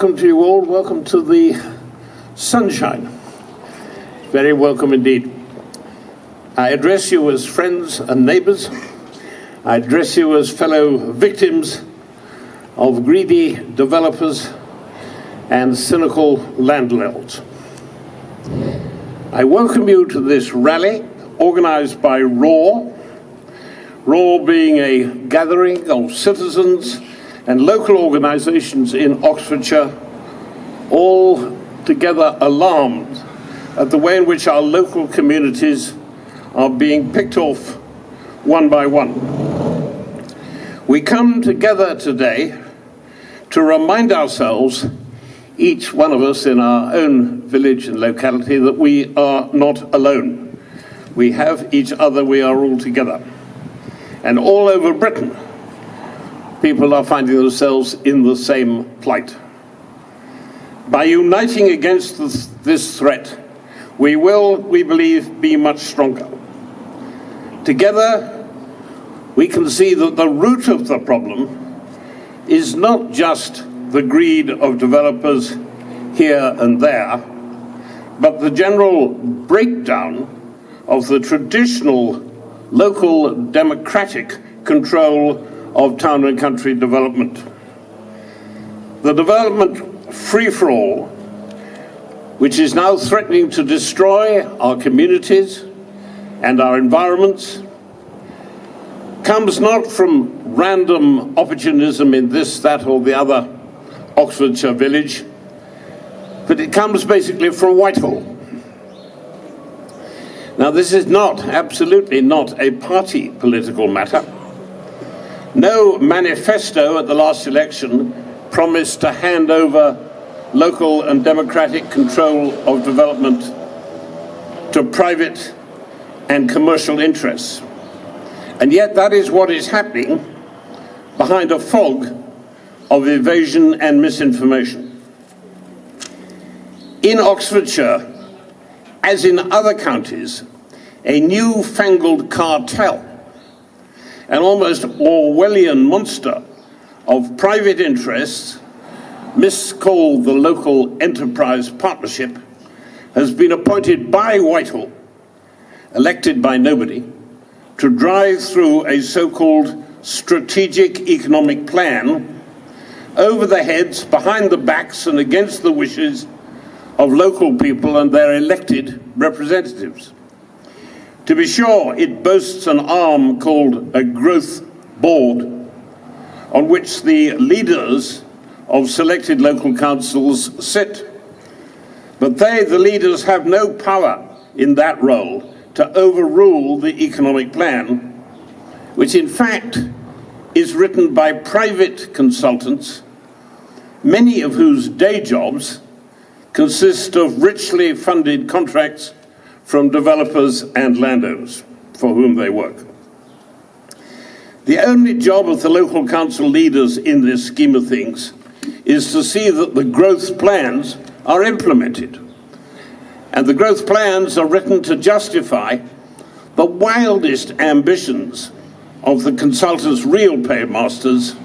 Welcome to you all. Welcome to the sunshine. Very welcome indeed. I address you as friends and neighbours. I address you as fellow victims of greedy developers and cynical landlords. I welcome you to this rally organised by ROAR, ROAR being a gathering of citizens and local organisations in Oxfordshire, all together alarmed at the way in which our local communities are being picked off one by one. We come together today to remind ourselves, each one of us in our own village and locality, that we are not alone. We have each other, we are all together. And all over Britain, people are finding themselves in the same plight. By uniting against this threat, we will, we believe, be much stronger. Together, we can see that the root of the problem is not just the greed of developers here and there, but the general breakdown of the traditional local democratic control of town and country development. The development free-for-all, which is now threatening to destroy our communities and our environments, comes not from random opportunism in this, that or the other Oxfordshire village, but it comes basically from Whitehall. Now, this is not, absolutely not, a party political matter. No manifesto at the last election promised to hand over local and democratic control of development to private and commercial interests. And yet that is what is happening behind a fog of evasion and misinformation. In Oxfordshire, as in other counties, a newfangled cartel, an almost Orwellian monster of private interests, miscalled the Local Enterprise Partnership, has been appointed by Whitehall, elected by nobody, to drive through a so-called strategic economic plan over the heads, behind the backs and against the wishes of local people and their elected representatives. To be sure, it boasts an arm called a growth board, on which the leaders of selected local councils sit. But they, the leaders, have no power in that role to overrule the economic plan, which in fact is written by private consultants, many of whose day jobs consist of richly funded contracts from developers and landowners for whom they work. The only job of the local council leaders in this scheme of things is to see that the growth plans are implemented. And the growth plans are written to justify the wildest ambitions of the consultants' real paymasters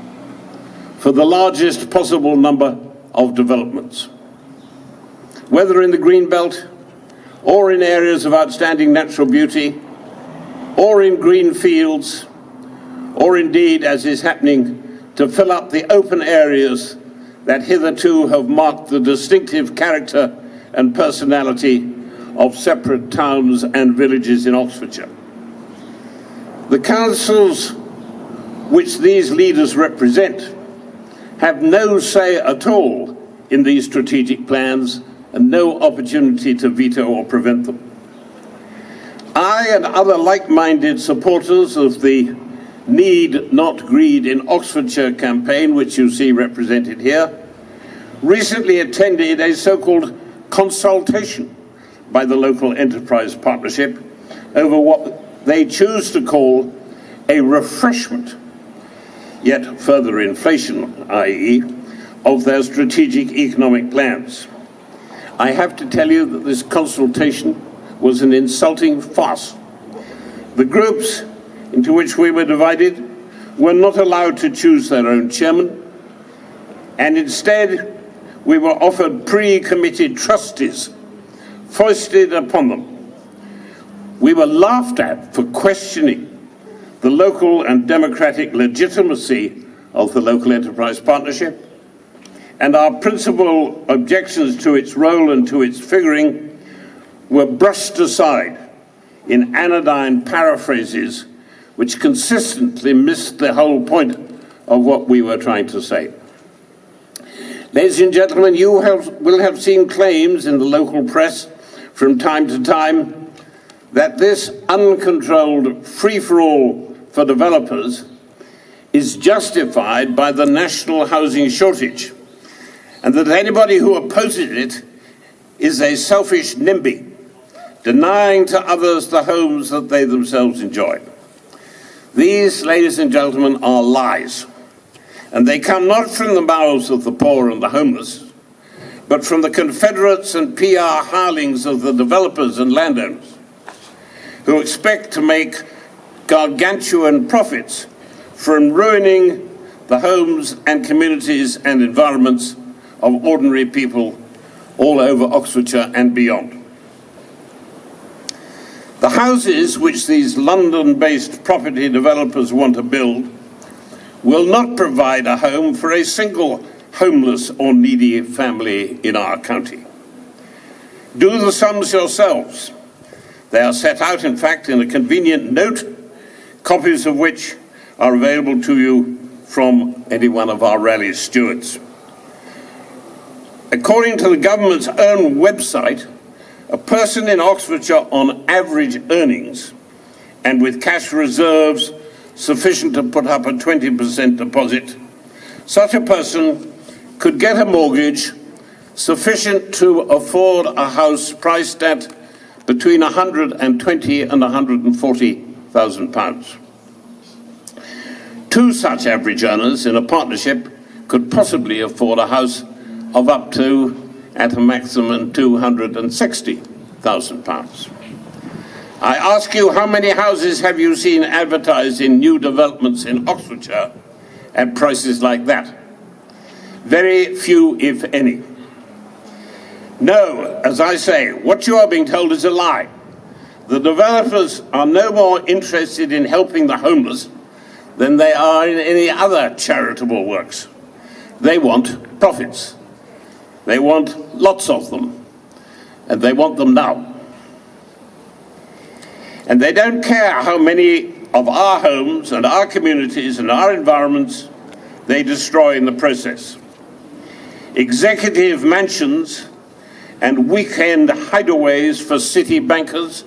for the largest possible number of developments. Whether in the green belt, or in areas of outstanding natural beauty, or in green fields, or indeed, as is happening, to fill up the open areas that hitherto have marked the distinctive character and personality of separate towns and villages in Oxfordshire. The councils which these leaders represent have no say at all in these strategic plans and no opportunity to veto or prevent them. I and other like-minded supporters of the Need Not Greed in Oxfordshire campaign, which you see represented here, recently attended a so-called consultation by the Local Enterprise Partnership over what they choose to call a refreshment, yet further inflation, i.e., of their strategic economic plans. I have to tell you that this consultation was an insulting farce. The groups into which we were divided were not allowed to choose their own chairman, and instead we were offered pre-committed trustees foisted upon them. We were laughed at for questioning the local and democratic legitimacy of the local enterprise partnership, and our principal objections to its role and to its figuring were brushed aside in anodyne paraphrases which consistently missed the whole point of what we were trying to say. Ladies and gentlemen, you will have seen claims in the local press from time to time that this uncontrolled free-for-all for developers is justified by the national housing shortage, and that anybody who opposes it is a selfish NIMBY, denying to others the homes that they themselves enjoy. These, ladies and gentlemen, are lies, and they come not from the mouths of the poor and the homeless, but from the confederates and PR hirelings of the developers and landowners, who expect to make gargantuan profits from ruining the homes and communities and environments of ordinary people all over Oxfordshire and beyond. The houses which these London-based property developers want to build will not provide a home for a single homeless or needy family in our county. Do the sums yourselves. They are set out, in fact, in a convenient note, copies of which are available to you from any one of our rally stewards. According to the government's own website, a person in Oxfordshire on average earnings and with cash reserves sufficient to put up a 20% deposit, such a person could get a mortgage sufficient to afford a house priced at between £120,000 and £140,000. Two such average earners in a partnership could possibly afford a house of up to, at a maximum, £260,000. I ask you, how many houses have you seen advertised in new developments in Oxfordshire at prices like that? Very few, if any. No, as I say, what you are being told is a lie. The developers are no more interested in helping the homeless than they are in any other charitable works. They want profits. They want lots of them, and they want them now. And they don't care how many of our homes and our communities and our environments they destroy in the process. Executive mansions and weekend hideaways for city bankers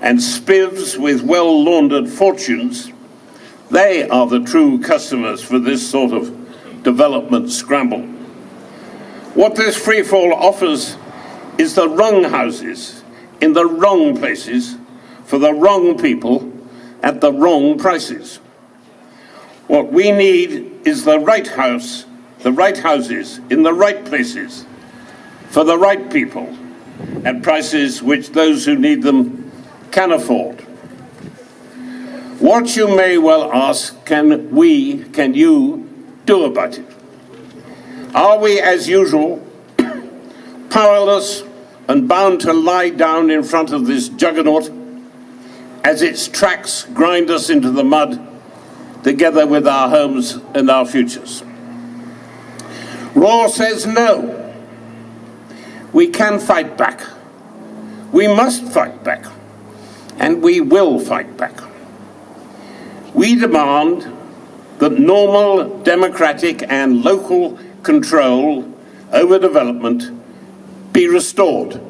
and spivs with well-laundered fortunes, they are the true customers for this sort of development scramble. What this freefall offers is the wrong houses in the wrong places for the wrong people at the wrong prices. What we need is the right house, the right houses in the right places for the right people at prices which those who need them can afford. What, you may well ask, can you do about it? Are we, as usual, powerless and bound to lie down in front of this juggernaut as its tracks grind us into the mud, together with our homes and our futures? Raw says no. We can fight back. We must fight back. And we will fight back. We demand that normal, democratic and local control over development be restored.